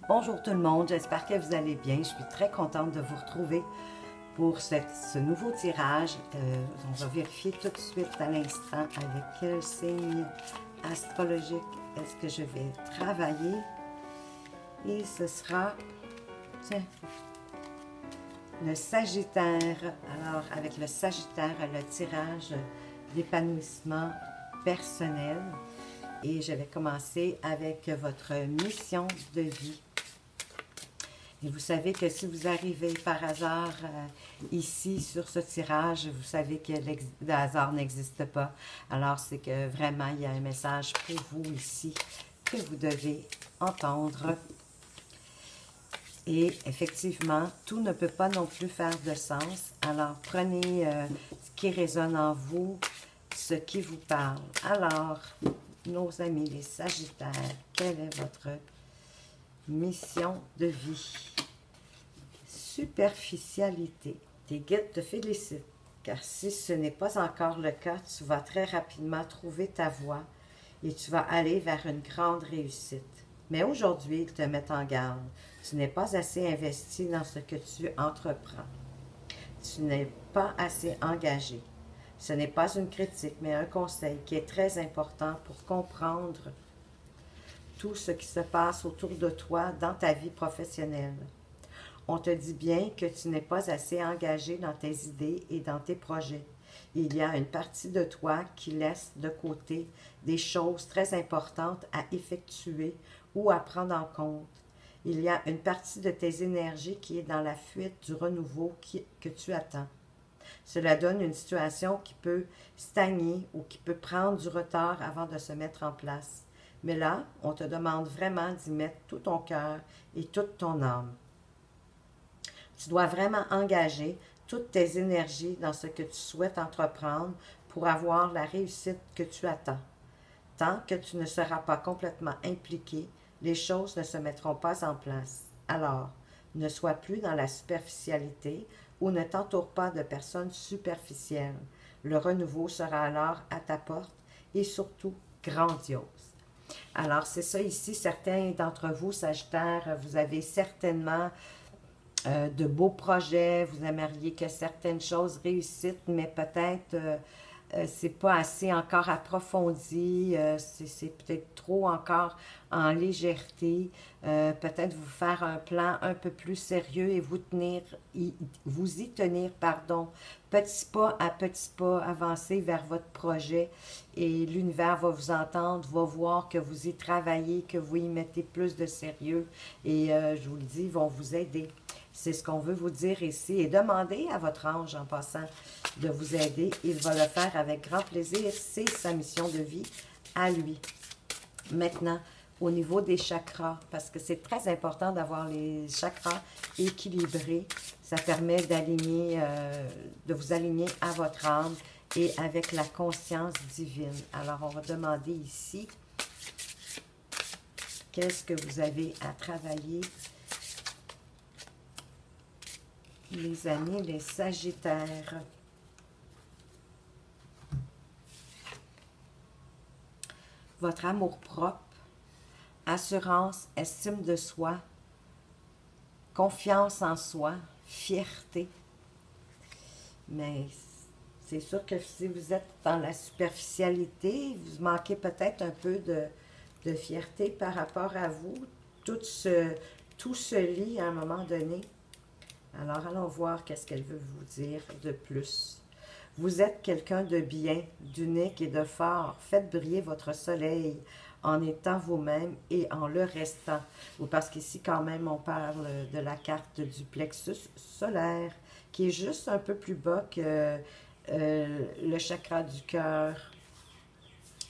Bonjour tout le monde, j'espère que vous allez bien. Je suis très contente de vous retrouver pour ce nouveau tirage. On va vérifier tout de suite à l'instant avec quel signe astrologique est-ce que je vais travailler. Et ce sera le Sagittaire. Alors, avec le Sagittaire, le tirage d'épanouissement personnel. Et je vais commencer avec votre mission de vie. Et vous savez que si vous arrivez par hasard ici sur ce tirage, vous savez que le hasard n'existe pas. Alors c'est que vraiment il y a un message pour vous ici que vous devez entendre. Et effectivement, tout ne peut pas non plus faire de sens. Alors prenez ce qui résonne en vous, ce qui vous parle. Alors, nos amis les Sagittaires, quelle est votre mission de vie? Superficialité. Tes guides te félicitent, car si ce n'est pas encore le cas, tu vas très rapidement trouver ta voie et tu vas aller vers une grande réussite. Mais aujourd'hui, ils te mettent en garde. Tu n'es pas assez investi dans ce que tu entreprends. Tu n'es pas assez engagé. Ce n'est pas une critique, mais un conseil qui est très important pour comprendre tout ce qui se passe autour de toi dans ta vie professionnelle. On te dit bien que tu n'es pas assez engagé dans tes idées et dans tes projets. Il y a une partie de toi qui laisse de côté des choses très importantes à effectuer ou à prendre en compte. Il y a une partie de tes énergies qui est dans la fuite du renouveau que tu attends. Cela donne une situation qui peut stagner ou qui peut prendre du retard avant de se mettre en place. Mais là, on te demande vraiment d'y mettre tout ton cœur et toute ton âme. Tu dois vraiment engager toutes tes énergies dans ce que tu souhaites entreprendre pour avoir la réussite que tu attends. Tant que tu ne seras pas complètement impliqué, les choses ne se mettront pas en place. Alors, ne sois plus dans la superficialité ou ne t'entoure pas de personnes superficielles. Le renouveau sera alors à ta porte et surtout grandiose. Alors, c'est ça ici, certains d'entre vous, Sagittaire, vous avez certainement de beaux projets, vous aimeriez que certaines choses réussissent, mais peut-être c'est pas assez encore approfondi, c'est peut-être trop encore en légèreté. Peut-être vous faire un plan un peu plus sérieux et vous y tenir, pardon, petit pas, avancer vers votre projet et l'univers va vous entendre, va voir que vous y travaillez, que vous y mettez plus de sérieux et je vous le dis, ils vont vous aider. C'est ce qu'on veut vous dire ici. Et demandez à votre ange, en passant, de vous aider. Il va le faire avec grand plaisir. C'est sa mission de vie à lui. Maintenant, au niveau des chakras, parce que c'est très important d'avoir les chakras équilibrés. Ça permet d'aligner, de vous aligner à votre âme et avec la conscience divine. Alors, on va demander ici, qu'est-ce que vous avez à travailler? Les amis, les Sagittaires. Votre amour-propre, assurance, estime de soi, confiance en soi, fierté. Mais c'est sûr que si vous êtes dans la superficialité, vous manquez peut-être un peu de fierté par rapport à vous. Tout se lie à un moment donné. Alors, allons voir qu'est-ce qu'elle veut vous dire de plus. Vous êtes quelqu'un de bien, d'unique et de fort. Faites briller votre soleil en étant vous-même et en le restant. Ou parce qu'ici, quand même, on parle de la carte du plexus solaire, qui est juste un peu plus bas que le chakra du cœur.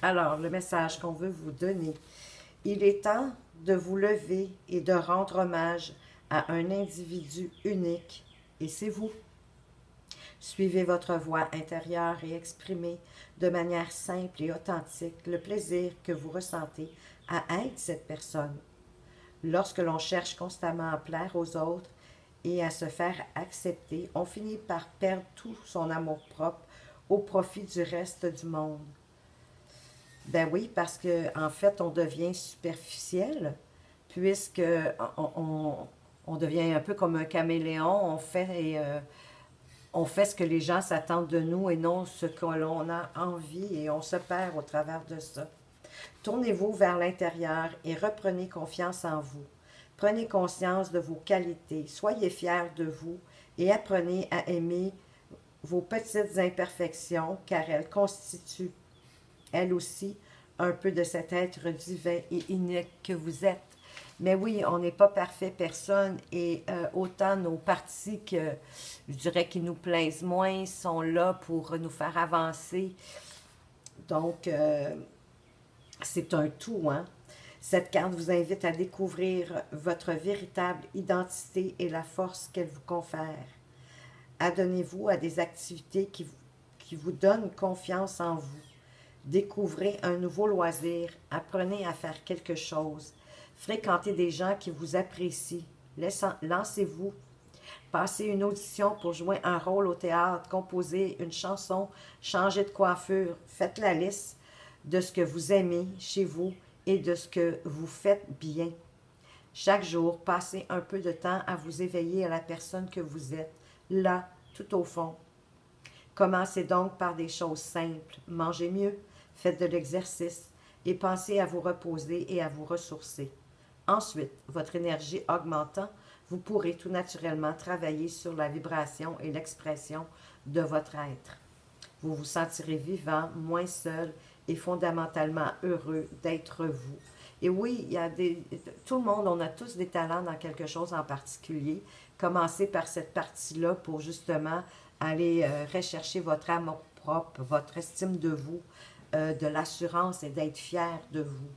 Alors, le message qu'on veut vous donner. Il est temps de vous lever et de rendre hommage à un individu unique, et c'est vous. Suivez votre voix intérieure et exprimez de manière simple et authentique le plaisir que vous ressentez à être cette personne. Lorsque l'on cherche constamment à plaire aux autres et à se faire accepter, on finit par perdre tout son amour-propre au profit du reste du monde. Ben oui, parce que en fait, on devient superficiel, puisque on devient un peu comme un caméléon, on fait ce que les gens s'attendent de nous et non ce que l'on a envie et on se perd au travers de ça. Tournez-vous vers l'intérieur et reprenez confiance en vous. Prenez conscience de vos qualités, soyez fiers de vous et apprenez à aimer vos petites imperfections car elles constituent, elles aussi, un peu de cet être divin et unique que vous êtes. Mais oui, on n'est pas parfait, personne, et autant nos parties que, je dirais, qui nous plaisent moins, sont là pour nous faire avancer. Donc, c'est un tout, hein? Cette carte vous invite à découvrir votre véritable identité et la force qu'elle vous confère. Adonnez-vous à des activités qui vous donnent confiance en vous. Découvrez un nouveau loisir, apprenez à faire quelque chose. Fréquentez des gens qui vous apprécient. Lancez-vous. Passez une audition pour jouer un rôle au théâtre, composer une chanson, changer de coiffure. Faites la liste de ce que vous aimez chez vous et de ce que vous faites bien. Chaque jour, passez un peu de temps à vous éveiller à la personne que vous êtes, là, tout au fond. Commencez donc par des choses simples. Mangez mieux, faites de l'exercice et pensez à vous reposer et à vous ressourcer. Ensuite, votre énergie augmentant, vous pourrez tout naturellement travailler sur la vibration et l'expression de votre être. Vous vous sentirez vivant, moins seul et fondamentalement heureux d'être vous. Et oui, tout le monde, on a tous des talents dans quelque chose en particulier. Commencez par cette partie-là pour justement aller rechercher votre amour propre, votre estime de vous, de l'assurance et d'être fier de vous.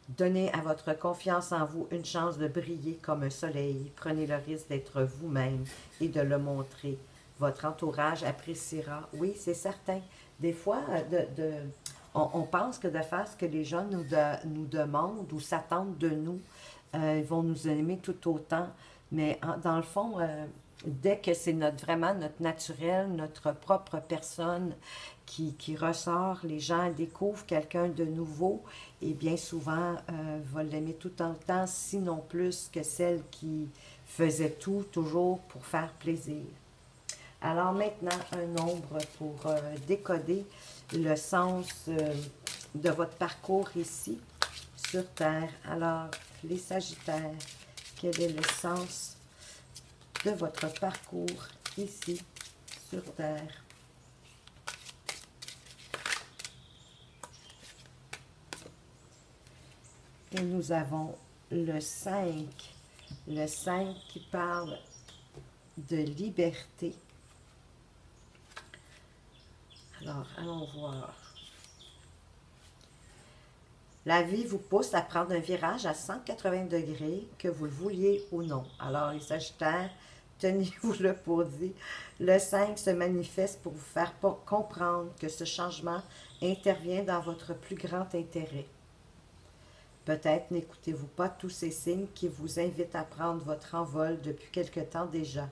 Donnez à votre confiance en vous une chance de briller comme un soleil. Prenez le risque d'être vous-même et de le montrer. Votre entourage appréciera. Oui, c'est certain. Des fois, on pense que de faire ce que les gens nous demandent ou s'attendent de nous, ils vont nous aimer tout autant. Mais dans le fond, dès que c'est vraiment notre naturel, notre propre personne qui ressort, les gens découvrent quelqu'un de nouveau et bien souvent vont l'aimer tout autant, sinon plus que celle qui faisait tout, toujours pour faire plaisir. Alors maintenant, un nombre pour décoder le sens de votre parcours ici sur Terre. Alors, les Sagittaires, quel est le sens de votre parcours ici sur Terre? Et nous avons le 5 qui parle de liberté. Alors, allons voir. La vie vous pousse à prendre un virage à 180 degrés, que vous le vouliez ou non. Alors, les Sagittaires, tenez-vous-le pour dit. Le 5 se manifeste pour vous faire comprendre que ce changement intervient dans votre plus grand intérêt. Peut-être n'écoutez-vous pas tous ces signes qui vous invitent à prendre votre envol depuis quelque temps déjà.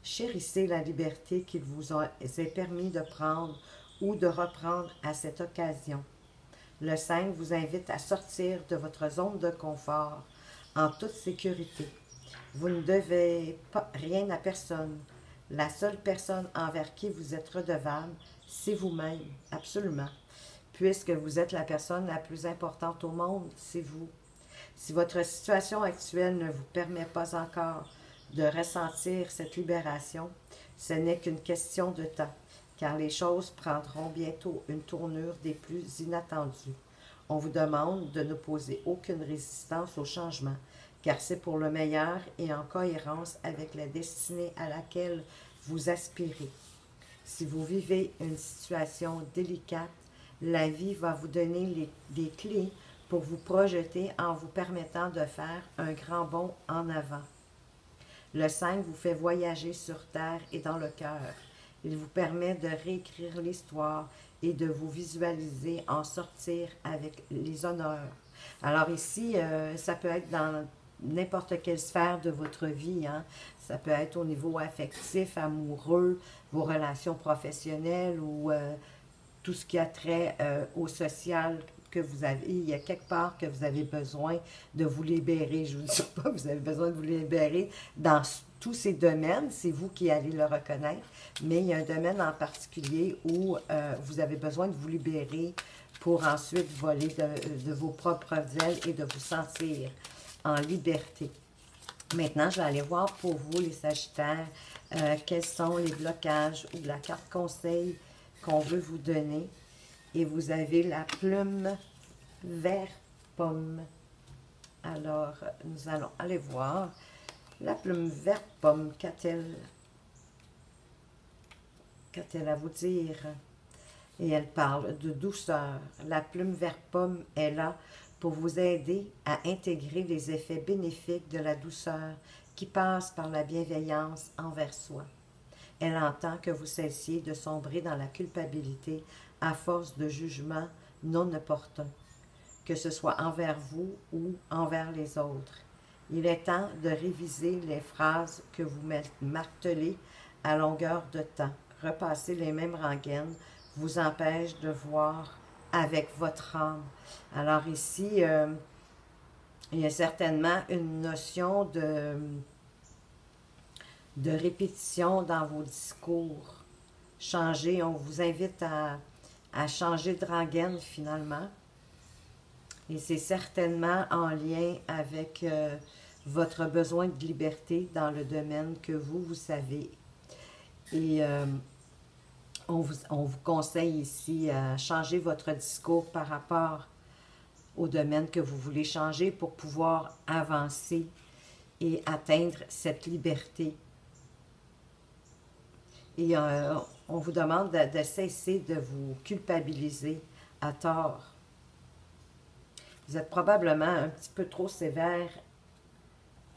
Chérissez la liberté qu'il vous est permis de prendre ou de reprendre à cette occasion. Le 5 vous invite à sortir de votre zone de confort en toute sécurité. Vous ne devez rien à personne. La seule personne envers qui vous êtes redevable, c'est vous-même, absolument. Puisque vous êtes la personne la plus importante au monde, c'est vous. Si votre situation actuelle ne vous permet pas encore de ressentir cette libération, ce n'est qu'une question de temps, car les choses prendront bientôt une tournure des plus inattendues. On vous demande de n'opposer aucune résistance au changement, car c'est pour le meilleur et en cohérence avec la destinée à laquelle vous aspirez. Si vous vivez une situation délicate, la vie va vous donner des clés pour vous projeter en vous permettant de faire un grand bond en avant. Le 5 vous fait voyager sur terre et dans le cœur. Il vous permet de réécrire l'histoire et de vous visualiser en sortir avec les honneurs. Alors ici, ça peut être dans n'importe quelle sphère de votre vie, hein. Ça peut être au niveau affectif, amoureux, vos relations professionnelles ou tout ce qui a trait au social, que vous avez, il y a quelque part que vous avez besoin de vous libérer. Je ne vous dis pas que vous avez besoin de vous libérer dans tous ces domaines, c'est vous qui allez le reconnaître, mais il y a un domaine en particulier où vous avez besoin de vous libérer pour ensuite voler de vos propres ailes et de vous sentir en liberté. Maintenant, je vais aller voir pour vous, les Sagittaires, quels sont les blocages ou la carte conseil qu'on veut vous donner. Et vous avez la plume vert pomme. Alors, nous allons aller voir la plume vert pomme. Qu'a-t-elle à vous dire? Et elle parle de douceur. La plume vert pomme est là pour vous aider à intégrer les effets bénéfiques de la douceur qui passe par la bienveillance envers soi. Elle entend que vous cessiez de sombrer dans la culpabilité à force de jugements non opportuns, que ce soit envers vous ou envers les autres. Il est temps de réviser les phrases que vous martelez à longueur de temps. Repasser les mêmes rengaines vous empêche de voir avec votre âme. Alors ici, il y a certainement une notion de répétition dans vos discours. Changer, on vous invite à changer de rengaine finalement. Et c'est certainement en lien avec votre besoin de liberté dans le domaine que vous savez. Et on vous conseille ici à changer votre discours par rapport au domaine que vous voulez changer pour pouvoir avancer et atteindre cette liberté. Et on vous demande de cesser de vous culpabiliser à tort. Vous êtes probablement un petit peu trop sévère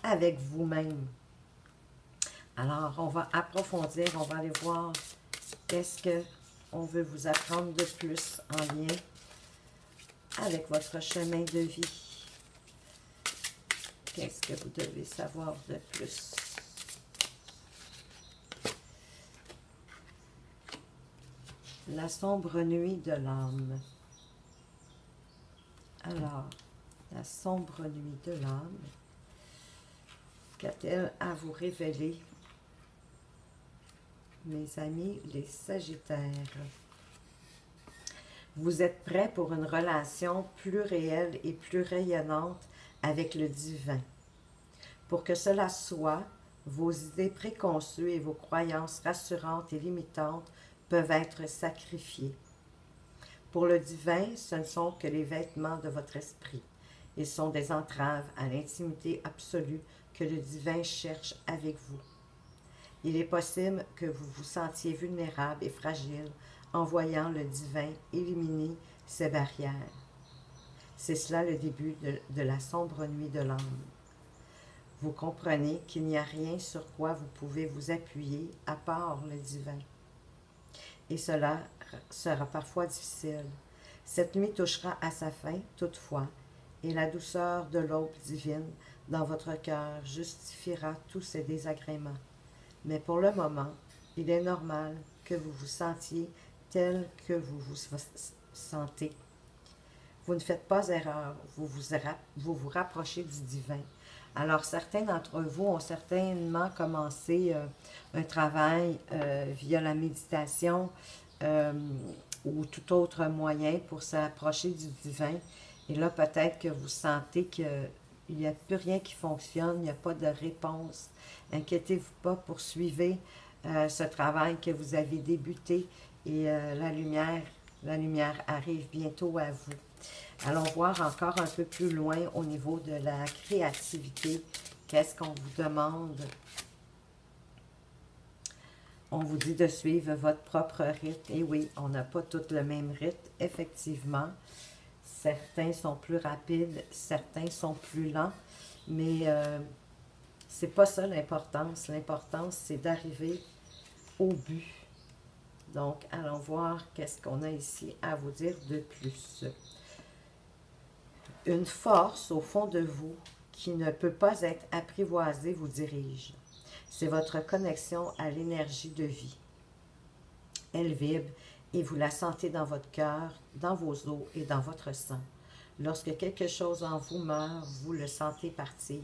avec vous-même. Alors, on va approfondir, on va aller voir qu'est-ce qu'on veut vous apprendre de plus en lien avec votre chemin de vie. Qu'est-ce que vous devez savoir de plus? La sombre nuit de l'âme. Alors, la sombre nuit de l'âme, qu'a-t-elle à vous révéler, mes amis les Sagittaires? Vous êtes prêts pour une relation plus réelle et plus rayonnante avec le divin. Pour que cela soit, vos idées préconçues et vos croyances rassurantes et limitantes peuvent être sacrifiées. Pour le divin, ce ne sont que les vêtements de votre esprit. Ils sont des entraves à l'intimité absolue que le divin cherche avec vous. Il est possible que vous vous sentiez vulnérable et fragile en voyant le divin éliminer ces barrières. C'est cela le début de la sombre nuit de l'âme. Vous comprenez qu'il n'y a rien sur quoi vous pouvez vous appuyer à part le divin. Et cela sera parfois difficile. Cette nuit touchera à sa fin, toutefois, et la douceur de l'aube divine dans votre cœur justifiera tous ces désagréments. Mais pour le moment, il est normal que vous vous sentiez tel que vous vous sentez. Vous ne faites pas erreur, vous vous rapprochez du divin. Alors, certains d'entre vous ont certainement commencé un travail via la méditation ou tout autre moyen pour s'approcher du divin. Et là, peut-être que vous sentez qu'il n'y a plus rien qui fonctionne, il n'y a pas de réponse. Inquiétez-vous pas, poursuivez ce travail que vous avez débuté et la lumière arrive bientôt à vous. Allons voir encore un peu plus loin au niveau de la créativité. Qu'est-ce qu'on vous demande? On vous dit de suivre votre propre rythme. Et oui, on n'a pas tous le même rythme, effectivement. Certains sont plus rapides, certains sont plus lents, mais c'est pas ça l'importance. L'importance, c'est d'arriver au but. Donc, allons voir qu'est-ce qu'on a ici à vous dire de plus. Une force au fond de vous qui ne peut pas être apprivoisée vous dirige. C'est votre connexion à l'énergie de vie. Elle vibre et vous la sentez dans votre cœur, dans vos os et dans votre sang. Lorsque quelque chose en vous meurt, vous le sentez partir.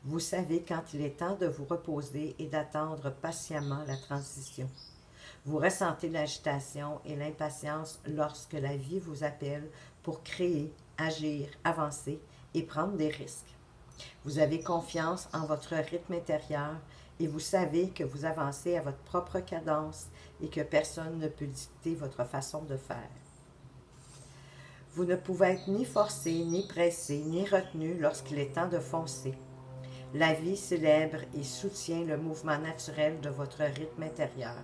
Vous savez quand il est temps de vous reposer et d'attendre patiemment la transition. Vous ressentez l'agitation et l'impatience lorsque la vie vous appelle pour créer, agir, avancer et prendre des risques. Vous avez confiance en votre rythme intérieur et vous savez que vous avancez à votre propre cadence et que personne ne peut dicter votre façon de faire. Vous ne pouvez être ni forcé, ni pressé, ni retenu lorsqu'il est temps de foncer. La vie célèbre et soutient le mouvement naturel de votre rythme intérieur.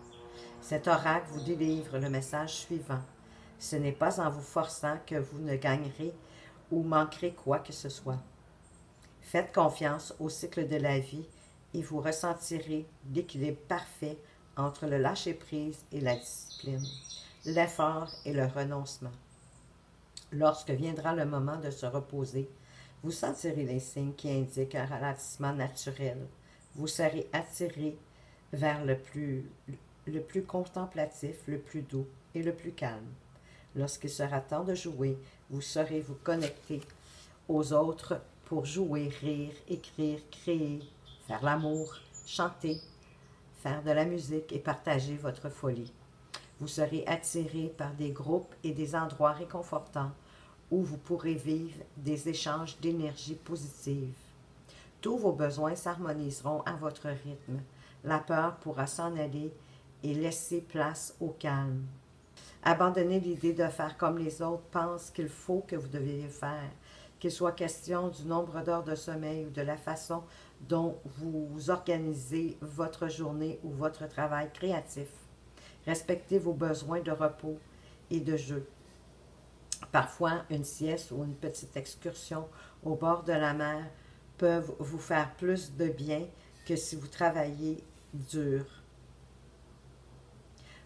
Cet oracle vous délivre le message suivant. Ce n'est pas en vous forçant que vous ne gagnerez ou manquerez quoi que ce soit. Faites confiance au cycle de la vie et vous ressentirez l'équilibre parfait entre le lâcher-prise et la discipline, l'effort et le renoncement. Lorsque viendra le moment de se reposer, vous sentirez les signes qui indiquent un ralentissement naturel. Vous serez attiré vers le plus contemplatif, le plus doux et le plus calme. Lorsqu'il sera temps de jouer, vous saurez vous connecter aux autres pour jouer, rire, écrire, créer, faire l'amour, chanter, faire de la musique et partager votre folie. Vous serez attiré par des groupes et des endroits réconfortants où vous pourrez vivre des échanges d'énergie positive. Tous vos besoins s'harmoniseront à votre rythme. La peur pourra s'en aller et laisser place au calme. Abandonnez l'idée de faire comme les autres pensent qu'il faut que vous deviez faire, qu'il soit question du nombre d'heures de sommeil ou de la façon dont vous organisez votre journée ou votre travail créatif. Respectez vos besoins de repos et de jeu. Parfois, une sieste ou une petite excursion au bord de la mer peuvent vous faire plus de bien que si vous travaillez dur.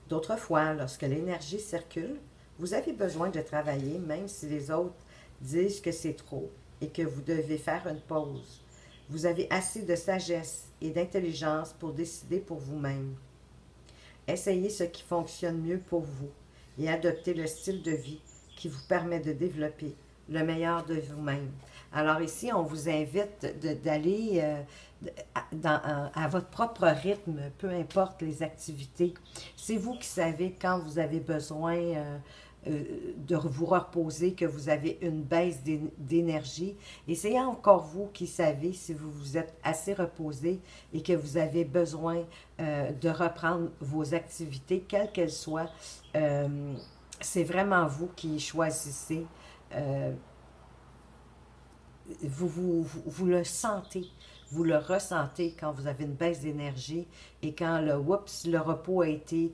D'autres fois, lorsque l'énergie circule, vous avez besoin de travailler même si les autres disent que c'est trop et que vous devez faire une pause. Vous avez assez de sagesse et d'intelligence pour décider pour vous-même. Essayez ce qui fonctionne mieux pour vous et adoptez le style de vie qui vous permet de développer le meilleur de vous-même. Alors ici, on vous invite d'aller à votre propre rythme, peu importe les activités. C'est vous qui savez quand vous avez besoin de vous reposer, que vous avez une baisse d'énergie. Et c'est encore vous qui savez si vous vous êtes assez reposé et que vous avez besoin de reprendre vos activités, quelles qu'elles soient. C'est vraiment vous qui choisissez. Vous le sentez, vous le ressentez quand vous avez une baisse d'énergie et quand le repos a été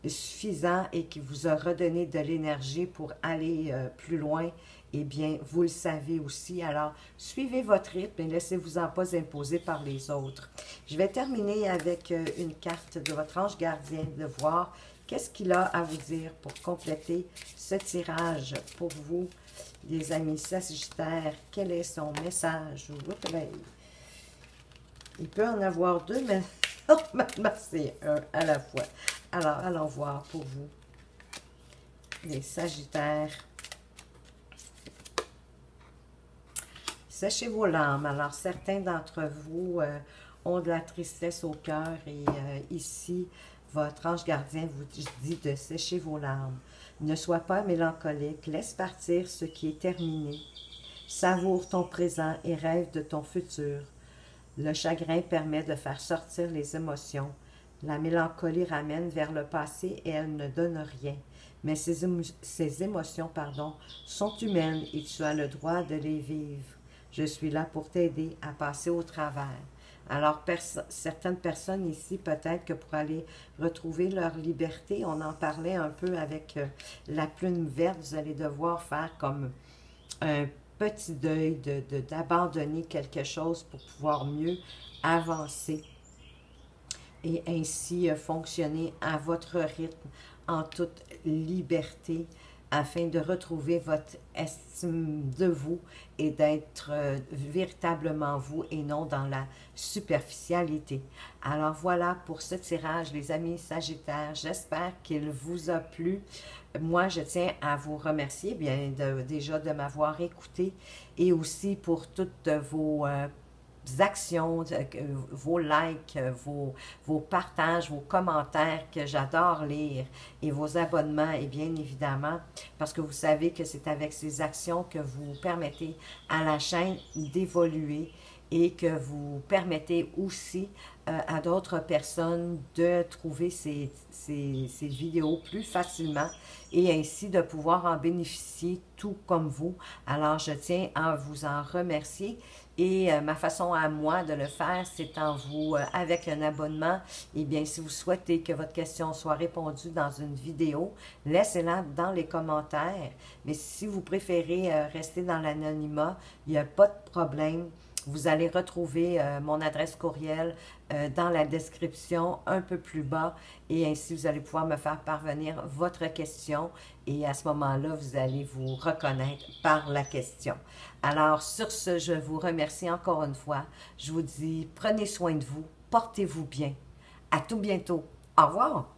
suffisant et qui vous a redonné de l'énergie pour aller plus loin, eh bien, vous le savez aussi. Alors, suivez votre rythme et laissez-vous-en pas imposer par les autres. Je vais terminer avec une carte de votre ange gardien, de voir qu'est-ce qu'il a à vous dire pour compléter ce tirage pour vous, les amis sagittaires. Quel est son message? Il peut en avoir deux, mais normalement, c'est un à la fois. Alors, allons voir pour vous, les sagittaires. Séchez vos larmes. Alors, certains d'entre vous ont de la tristesse au cœur et ici, votre ange gardien vous dit de sécher vos larmes. Ne sois pas mélancolique, laisse partir ce qui est terminé. Savoure ton présent et rêve de ton futur. Le chagrin permet de faire sortir les émotions. La mélancolie ramène vers le passé et elle ne donne rien. Mais ces émotions, sont humaines et tu as le droit de les vivre. Je suis là pour t'aider à passer au travers. Alors, certaines personnes ici, peut-être que pour aller retrouver leur liberté, on en parlait un peu avec la plume verte, vous allez devoir faire comme un petit deuil d'abandonner quelque chose pour pouvoir mieux avancer et ainsi fonctionner à votre rythme en toute liberté. afin de retrouver votre estime de vous et d'être véritablement vous et non dans la superficialité. Alors voilà pour ce tirage, les amis Sagittaires. J'espère qu'il vous a plu. Moi, je tiens à vous remercier bien déjà de m'avoir écouté et aussi pour toutes vos actions, vos likes, vos partages, vos commentaires que j'adore lire et vos abonnements et bien évidemment parce que vous savez que c'est avec ces actions que vous permettez à la chaîne d'évoluer et que vous permettez aussi à d'autres personnes de trouver ces vidéos plus facilement et ainsi de pouvoir en bénéficier tout comme vous. Alors, je tiens à vous en remercier et ma façon à moi de le faire, c'est en vous, avec un abonnement, et bien, si vous souhaitez que votre question soit répondue dans une vidéo, laissez-la dans les commentaires. Mais si vous préférez rester dans l'anonymat, il n'y a pas de problème. Vous allez retrouver mon adresse courriel dans la description un peu plus bas et ainsi vous allez pouvoir me faire parvenir votre question et à ce moment-là, vous allez vous reconnaître par la question. Alors sur ce, je vous remercie encore une fois. Je vous dis, prenez soin de vous, portez-vous bien. À tout bientôt. Au revoir.